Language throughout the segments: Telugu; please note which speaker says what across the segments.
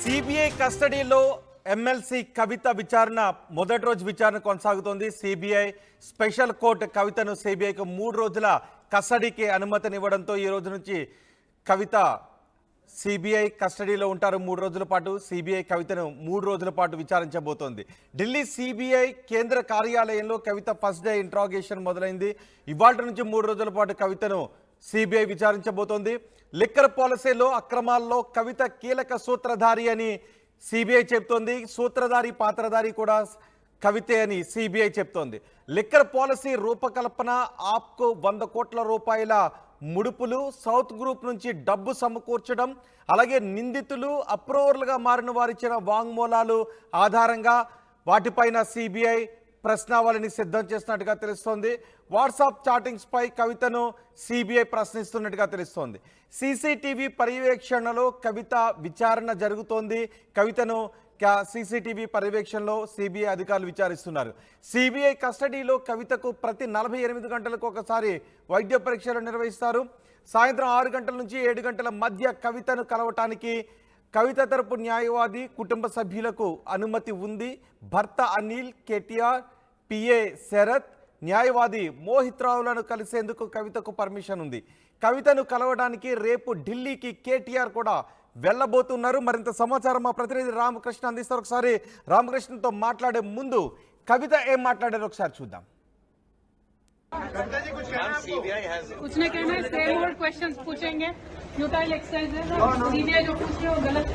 Speaker 1: సిబిఐ కస్టడీలో ఎమ్మెల్సీ కవిత విచారణ మొదటి రోజు విచారణ కొనసాగుతోంది. సిబిఐ స్పెషల్ కోర్టు కవితను సిబిఐకి 3 రోజుల కస్టడీకి అనుమతినివ్వడంతో ఈ రోజు నుంచి కవిత సిబిఐ కస్టడీలో ఉంటారు. 3 రోజుల పాటు సిబిఐ కవితను 3 రోజుల పాటు విచారించబోతోంది. ఢిల్లీ సిబిఐ కేంద్ర కార్యాలయంలో కవిత ఫస్ట్ డే ఇంట్రాగేషన్ మొదలైంది. ఇవాళ నుంచి 3 రోజుల పాటు కవితను సిబిఐ విచారించబోతోంది. లిక్కర్ పాలసీలో అక్రమాల్లో కవిత కీలక సూత్రధారి అని సిబిఐ చెప్తోంది. సూత్రధారి పాత్రధారి కూడా కవితే అని సిబిఐ చెప్తోంది. లిక్కర్ పాలసీ రూపకల్పన, ఆప్కు 100 కోట్ల రూపాయల ముడుపులు, సౌత్ గ్రూప్ నుంచి డబ్బు సమకూర్చడం, అలాగే నిందితులు అప్రూవర్లుగా మారిన వారిచ్చిన వాంగ్మూలాలు ఆధారంగా వాటిపైన సిబిఐ ప్రశ్నావళిని సిద్ధం చేస్తున్నట్టుగా తెలుస్తోంది. వాట్సాప్ చాటింగ్స్ పై కవితను సిబిఐ ప్రశ్నిస్తున్నట్టుగా తెలుస్తోంది. సీసీటీవీ పర్యవేక్షణలో కవిత విచారణ జరుగుతోంది. కవితను సీసీటీవీ పర్యవేక్షణలో సిబిఐ అధికారులు విచారిస్తున్నారు. సిబిఐ కస్టడీలో కవితకు ప్రతి 48 గంటలకు ఒకసారి వైద్య పరీక్షలు నిర్వహిస్తారు. సాయంత్రం 6 గంటల నుంచి 7 గంటల మధ్య కవితను కలవటానికి కవిత తరపు న్యాయవాది, కుటుంబ సభ్యులకు అనుమతి ఉంది. భర్త అనిల్, కేటీఆర్, పిఏ శరత్, న్యాయవాది మోహిత్ రావులను కలిసేందుకు కవితకు పర్మిషన్ ఉంది. కవితను కలవడానికి రేపు ఢిల్లీకి కేటీఆర్ కూడా వెళ్ళబోతున్నారు. మరింత సమాచారం మా ప్రతినిధి రామకృష్ణ అందిస్తారు. ఒకసారి రామకృష్ణతో మాట్లాడే ముందు కవిత ఏం మాట్లాడారో ఒకసారి చూద్దాం.
Speaker 2: कुछ नहीं कहना है, सेम वर्ड क्वेश्चंस पूछेंगे, यूटाइल एक्सरसाइज है, सीबीआई जो पूछ रही है वो गलत।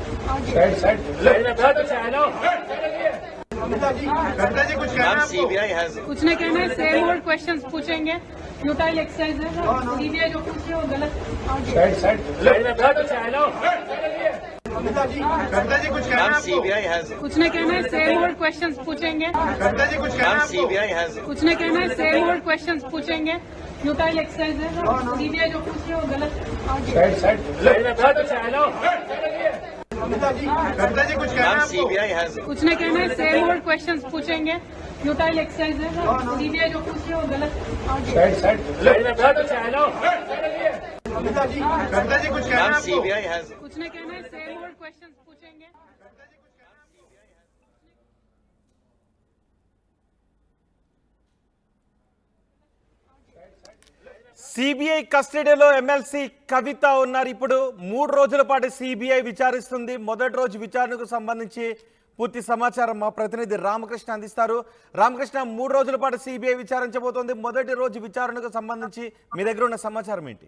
Speaker 2: कुछ नहीं कहना है, सेम वर्ड क्वेश्चंस पूछेंगे, यूटाइल एक्सरसाइज है, सीबीआई जो पूछ रही है वो गलत। कुछ नहीं कहना है, सेम वर्ड क्वेश्चंस पूछेंगे, कुछ नहीं कहना है, सेम वर्ड क्वेश्चंस पूछेंगे, यूटाइल एक्सरसाइज है, सीबीआई जो पूछ रही है वो गलत। कुछ नहीं कहना है, सेम वर्ड क्वेश्चंस पूछेंगे, यूटाइल एक्सरसाइज है, सीबीआई जो पूछ रही है वो गलत। कुछ नहीं कहना है, सेम वर्ड क्वेश्चंस पूछेंगे।
Speaker 1: సిబిఐ కస్టడీలో ఎమ్మెల్సీ కవిత ఉన్నారు. ఇప్పుడు 3 రోజుల పాటు సిబిఐ విచారిస్తుంది. మొదటి రోజు విచారణకు సంబంధించి పూర్తి సమాచారం మా ప్రతినిధి రామకృష్ణ అందిస్తారు. రామకృష్ణ, 3 రోజుల పాటు సిబిఐ విచారించబోతోంది. మొదటి రోజు విచారణకు సంబంధించి మీ దగ్గర ఉన్న సమాచారం ఏంటి?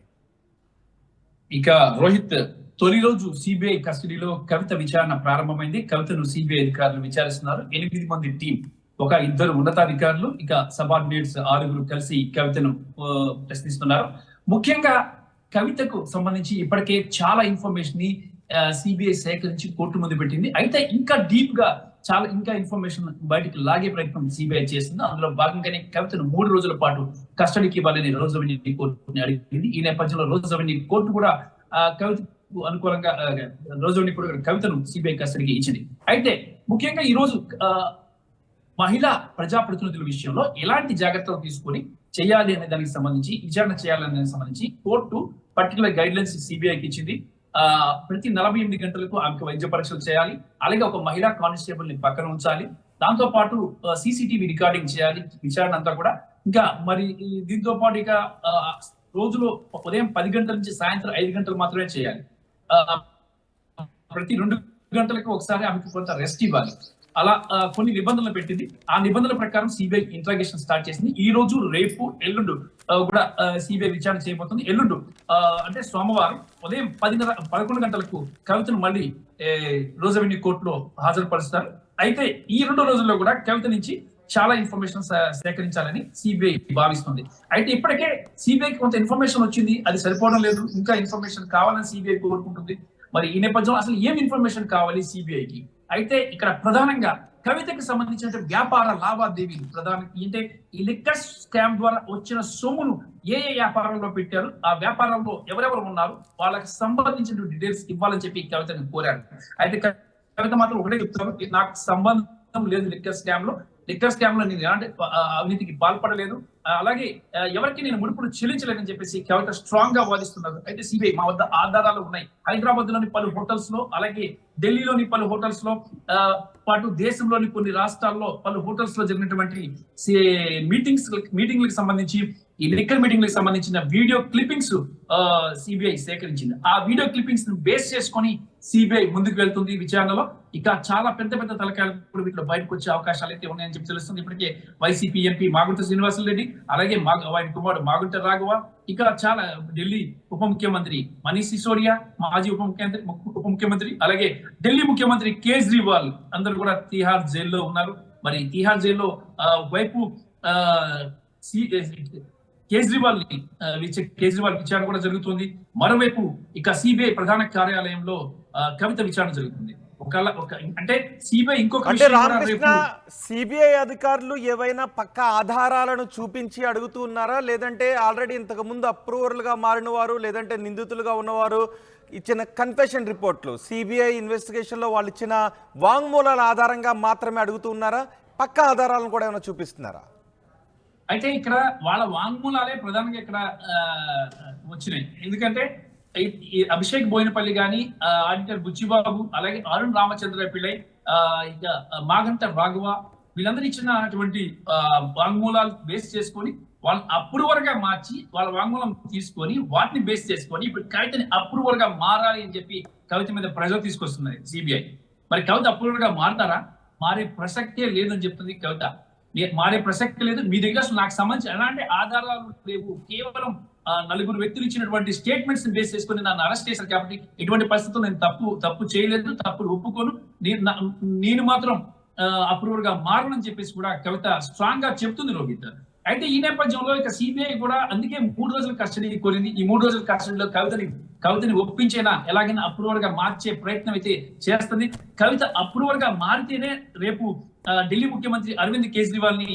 Speaker 3: ఇక రోహిత్, తొలి రోజు సిబిఐ కస్టడీలో కవిత విచారణ ప్రారంభమైంది. కవితను సిబిఐ అధికారులు విచారిస్తున్నారు. 8 మంది టీం, ఒక 2 ఉన్నతాధికారులు, ఇక సబార్డినేట్స్ 6 కలిసి కవితను ప్రశ్నిస్తున్నారు. ముఖ్యంగా కవితకు సంబంధించి ఇప్పటికే చాలా ఇన్ఫర్మేషన్ ని సిబిఐ సేకరించి కోర్టు ముందు పెట్టింది. అయితే ఇంకా డీప్ గా ఇంకా ఇన్ఫర్మేషన్ బయటకు లాగే ప్రయత్నం సిబిఐ చేస్తుంది. అందులో భాగంగానే కవితను 3 రోజుల పాటు కస్టడీకి ఇవ్వాలని రోజు అవెన్యూ కోర్టుని అడిగింది. ఈ నేపథ్యంలో రోజు అవెన్యూ కోర్టు కూడా కవితకు అనుకూలంగా రోజు అవెన్యూ కూడా కవితను సిబిఐ కస్టడీకి ఇచ్చింది. అయితే ముఖ్యంగా ఈ రోజు మహిళా ప్రజాప్రతినిధుల విషయంలో ఎలాంటి జాగ్రత్తలు తీసుకొని చేయాలి అనే దానికి సంబంధించి, విచారణ చేయాలనే సంబంధించి కోర్టు పర్టికులర్ గైడ్ లైన్స్ సిబిఐకి ఇచ్చింది. ప్రతి 48 గంటలకు ఆమెకు వైద్య పరీక్షలు చేయాలి. అలాగే ఒక మహిళా కానిస్టేబుల్ ని పక్కన ఉంచాలి. దాంతో పాటు సీసీటీవీ రికార్డింగ్ చేయాలి విచారణ అంతా కూడా. ఇంకా మరి దీంతో పాటు ఇక రోజులో ఉదయం 10 గంటల నుంచి సాయంత్రం 5 గంటలు మాత్రమే చేయాలి. ప్రతి 2 గంటలకు ఒకసారి ఆమెకు కొంత రెస్ట్ ఇవ్వాలి. అలా కొన్ని నిబంధనలు పెట్టింది. ఆ నిబంధనల ప్రకారం సిబిఐ ఇంట్రాగేషన్ స్టార్ట్ చేసింది. ఈ రోజు, రేపు, ఎల్లుండు కూడా సిబిఐ విచారణ చేయబోతుంది. ఎల్లుండు అంటే సోమవారం ఉదయం 11 గంటలకు కవితను మళ్ళీ రోజు అవెన్యూ కోర్టులో హాజరుపరుస్తారు. అయితే ఈ 2 రోజుల్లో కూడా కవిత నుంచి చాలా ఇన్ఫర్మేషన్ సేకరించాలని సిబిఐ భావిస్తుంది. అయితే ఇప్పటికే సిబిఐకి కొంత ఇన్ఫర్మేషన్ వచ్చింది, అది సరిపోవడం లేదు, ఇంకా ఇన్ఫర్మేషన్ కావాలని సిబిఐ కోరుకుంటుంది. మరి ఈ నేపథ్యంలో అసలు ఏం ఇన్ఫర్మేషన్ కావాలి సిబిఐకి? అయితే ఇక్కడ ప్రధానంగా కవితకు సంబంధించిన వ్యాపార లావాదేవీలు అంటే ఈ లిక్కర్ స్కామ్ ద్వారా వచ్చిన సొమ్మును ఏ వ్యాపారంలో పెట్టారు, ఆ వ్యాపారంలో ఎవరెవరు ఉన్నారు, వాళ్ళకి సంబంధించిన డీటెయిల్స్ ఇవ్వాలని చెప్పి కవితను కోరారు. అయితే కవిత మాత్రం ఒకటే చెప్తారు, నాకు సంబంధం లేదు లిక్కర్ స్కామ్ లో, లిక్కర్ స్కామ్ లో నేను ఎలాంటి అవినీతికి పాల్పడలేదు, అలాగే ఎవరికి నేను ముడుపులు చెల్లించలేదని చెప్పేసి కవిత స్ట్రాంగ్ గా వాదిస్తున్నారు. అయితే సిబిఐ మా వద్ద ఆధారాలు ఉన్నాయి. హైదరాబాద్ లోని పలు హోటల్స్ లో, అలాగే ఢిల్లీలోని పలు హోటల్స్ లో పాటు దేశంలోని కొన్ని రాష్ట్రాల్లో పలు హోటల్స్ లో జరిగినటువంటి మీటింగ్లకు సంబంధించి, ఈ లిక్కర్ మీటింగ్లకు సంబంధించిన వీడియో క్లిప్పింగ్స్ సిబిఐ సేకరించింది. ఆ వీడియో క్లిప్పింగ్స్ ను బేస్ చేసుకొని సిబిఐ ముందుకు వెళ్తుంది విచారణలో. ఇక చాలా పెద్ద పెద్ద తలకాయలు కూడా వీటిలో బయటకు వచ్చే అవకాశాలు అయితే ఉన్నాయని చెప్పి తెలుస్తుంది. ఇప్పటికే వైసీపీ ఎంపీ మాగుంట శ్రీనివాసరెడ్డి, అలాగే ఆయన కుమారుడు మాగుంట రాఘవ, ఇక చాలా ఢిల్లీ ఉప ముఖ్యమంత్రి మనీష్ సిసోడియా, మాజీ ఉప ముఖ్యమంత్రి, అలాగే ఢిల్లీ ముఖ్యమంత్రి కేజ్రీవాల్ అందరూ కూడా తిహార్ జైల్లో ఉన్నారు. మరి తిహార్ జైల్లో వైపు కేజ్రీవాల్ విచారణ కూడా జరుగుతుంది. మరోవైపు ఇక సిబిఐ ప్రధాన కార్యాలయంలో కవిత విచారణ జరుగుతుంది. అంటే సిబిఐ ఇంకొక
Speaker 1: రామకృష్ణ, సిబిఐ అధికారులు ఏవైనా పక్క ఆధారాలను చూపించి అడుగుతూ ఉన్నారా, లేదంటే ఆల్రెడీ ఇంతకు ముందు అప్రూవర్లు గా మారిన వారు, లేదంటే నిందితులుగా ఉన్నవారు ఇచ్చిన కన్ఫెషన్ రిపోర్ట్లు, సిబిఐ ఇన్వెస్టిగేషన్ లో వాళ్ళు ఇచ్చిన వాంగ్మూలాల ఆధారంగా మాత్రమే అడుగుతూ ఉన్నారా, పక్క ఆధారాలను కూడా ఏమైనా చూపిస్తున్నారా?
Speaker 3: అయితే ఇక్కడ వాళ్ళ వాంగ్మూలాలే ప్రధానంగా ఇక్కడ వచ్చినాయి. ఎందుకంటే అభిషేక్ బోయినపల్లి గాని, ఆడిటర్ బుచ్చిబాబు, అలాగే అరుణ్ రామచంద్ర పిళ్ళై, ఇక మాగంట రాఘవ, వీళ్ళందరూ ఇచ్చినటువంటి వాంగ్మూలాలు బేస్ చేసుకొని వాళ్ళు అప్రూవర్ గా మార్చి వాళ్ళ వాంగ్మూలం తీసుకొని వాటిని బేస్ చేసుకొని ఇప్పుడు కవితని అప్రూవర్ గా మారాలి అని చెప్పి కవిత మీద ప్రెజర్ తీసుకొస్తున్నది సిబిఐ. మరి కవిత అప్రూవర్ గా మారతారా? మారే ప్రసక్తే లేదని చెప్తుంది కవిత. మారే ప్రసక్తి లేదు, మీ దగ్గర అసలు నాకు సంబంధించి ఎలాంటి ఆధారాలు లేవు, కేవలం నలుగురు వ్యక్తులు ఇచ్చినటువంటి స్టేట్మెంట్స్ బేస్ చేసుకుని నన్ను అరెస్ట్ చేశారు కాబట్టి ఎటువంటి పరిస్థితుల్లో నేను తప్పు చేయలేదు, తప్పులు ఒప్పుకోను, నేను మాత్రం అప్రూవర్ గా మారనని చెప్పేసి కూడా కవిత స్ట్రాంగ్ గా చెప్తుంది రోహిత్. అయితే ఈ నేపథ్యంలో ఇక సిబిఐ కూడా అందుకే 3 రోజుల కస్టడీ కోరింది. ఈ 3 రోజుల కస్టడీలో కవితని ఒప్పించేనా ఎలాగైనా అప్రూవర్ గా మార్చే ప్రయత్నం అయితే చేస్తుంది. కవిత అప్రూవర్ గా మారితేనే రేపు ఢిల్లీ ముఖ్యమంత్రి అరవింద్ కేజ్రీవాల్ ని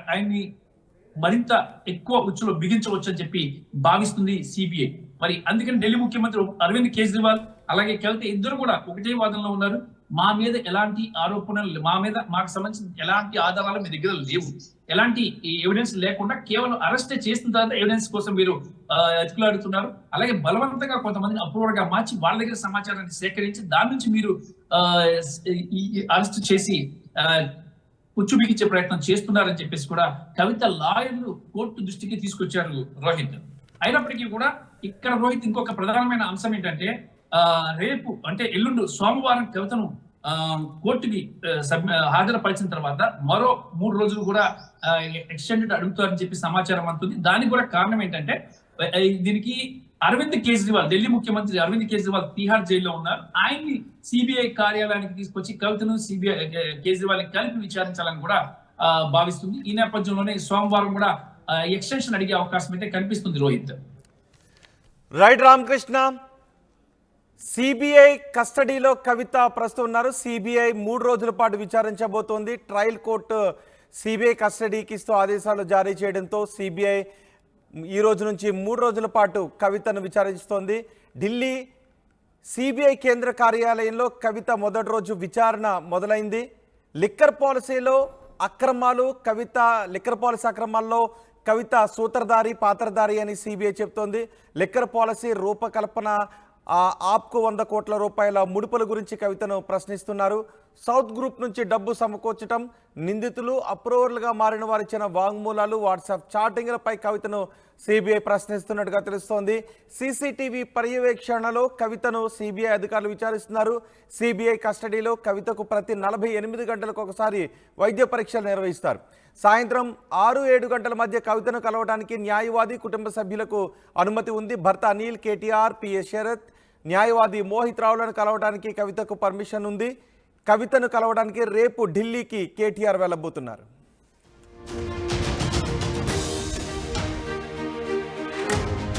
Speaker 3: ఆయన్ని మరింత ఎక్కువ ఉచ్చులో బిగించవచ్చు అని చెప్పి భావిస్తుంది సిబిఐ. మరి అందుకని ఢిల్లీ ముఖ్యమంత్రి అరవింద్ కేజ్రీవాల్ అలాగే కవిత ఇద్దరు కూడా ఒకటే వాదనలో ఉన్నారు. మా మీద ఎలాంటి ఆరోపణలు, మాకు సంబంధించిన ఎలాంటి ఆధారాలు మీ దగ్గర లేవు, ఎలాంటి ఎవిడెన్స్ లేకుండా కేవలం అరెస్ట్ చేసిన తర్వాత ఎవిడెన్స్ కోసం మీరు ఎత్తుకులాడుతున్నారు. అలాగే బలవంతంగా కొంతమందిని అప్రూవర్ గా మార్చి వాళ్ళ దగ్గర సమాచారాన్ని సేకరించి దాని నుంచి మీరు అరెస్ట్ చేసి పుచ్చు బిగించే ప్రయత్నం చేస్తున్నారని చెప్పేసి కూడా కవిత లాయర్లు కోర్టు దృష్టికి తీసుకొచ్చారు రోహిత్. అయినప్పటికీ కూడా ఇక్కడ రోహిత్ ఇంకొక ప్రధానమైన అంశం ఏంటంటే రేపు అంటే ఎల్లుండి సోమవారం కవితను కోర్టుకి హాజరుపరిచిన తర్వాత మరో 3 రోజులు కూడా ఎక్స్టెండెడ్ అడుగుతారని చెప్పి సమాచారం అందుతుంది. దానికి కూడా కారణం ఏంటంటే దీనికి అరవింద్ కేజ్రీవాల్, ఢిల్లీ ముఖ్యమంత్రి అరవింద్ కేజ్రీవాల్ తిహార్ జైల్లో ఉన్నారు. ఆయన్ని సిబిఐ కార్యాలయానికి తీసుకొచ్చి కవితను కేజ్రీవాల్ కలిపి విచారించాలని కూడా భావిస్తుంది. ఈ నేపథ్యంలోనే సోమవారం కూడా ఎక్స్టెన్షన్ అడిగే అవకాశం అయితే కనిపిస్తుంది రోహిత్.
Speaker 1: రైట్ రామకృష్ణ, సిబిఐ కస్టడీలో కవిత ప్రస్తుతం ఉన్నారు. సిబిఐ 3 రోజుల పాటు విచారించబోతోంది. ట్రయల్ కోర్టు సిబిఐ కస్టడీకి ఇస్తూ ఆదేశాలు జారీ చేయడంతో సిబిఐ ఈ రోజు నుంచి 3 రోజుల పాటు కవితను విచారిస్తోంది. ఢిల్లీ సిబిఐ కేంద్ర కార్యాలయంలో కవిత మొదటి రోజు విచారణ మొదలైంది. లిక్కర్ పాలసీలో అక్రమాలు, లిక్కర్ పాలసీ అక్రమాల్లో కవిత సూత్రధారి, పాత్రధారి అని సిబిఐ చెప్తోంది. లిక్కర్ పాలసీ రూపకల్పన, ఆప్కు 100 కోట్ల రూపాయల ముడుపుల గురించి కవితను ప్రశ్నిస్తున్నారు. సౌత్ గ్రూప్ నుంచి డబ్బు సమకూర్చడం, నిందితులు అప్రూవర్లుగా మారిన వారు ఇచ్చిన వాంగ్మూలాలు, వాట్సాప్ చాటింగ్లపై కవితను సిబిఐ ప్రశ్నిస్తున్నట్టుగా తెలుస్తోంది. సీసీటీవీ పర్యవేక్షణలో కవితను సిబిఐ అధికారులు విచారిస్తున్నారు. సిబిఐ కస్టడీలో కవితకు ప్రతి 48 గంటలకు ఒకసారి వైద్య పరీక్షలు నిర్వహిస్తారు. సాయంత్రం 6-7 గంటల మధ్య కవితను కలవడానికి న్యాయవాది, కుటుంబ సభ్యులకు అనుమతి ఉంది. భర్త అనిల్, కేటీఆర్, పిఎస్ శరత్, న్యాయవాది మోహిత్ రావులను కలవడానికి కవితకు పర్మిషన్ ఉంది. కవితను కలవడానికి రేపు ఢిల్లీకి కేటీఆర్ వెళ్ళబోతున్నారు.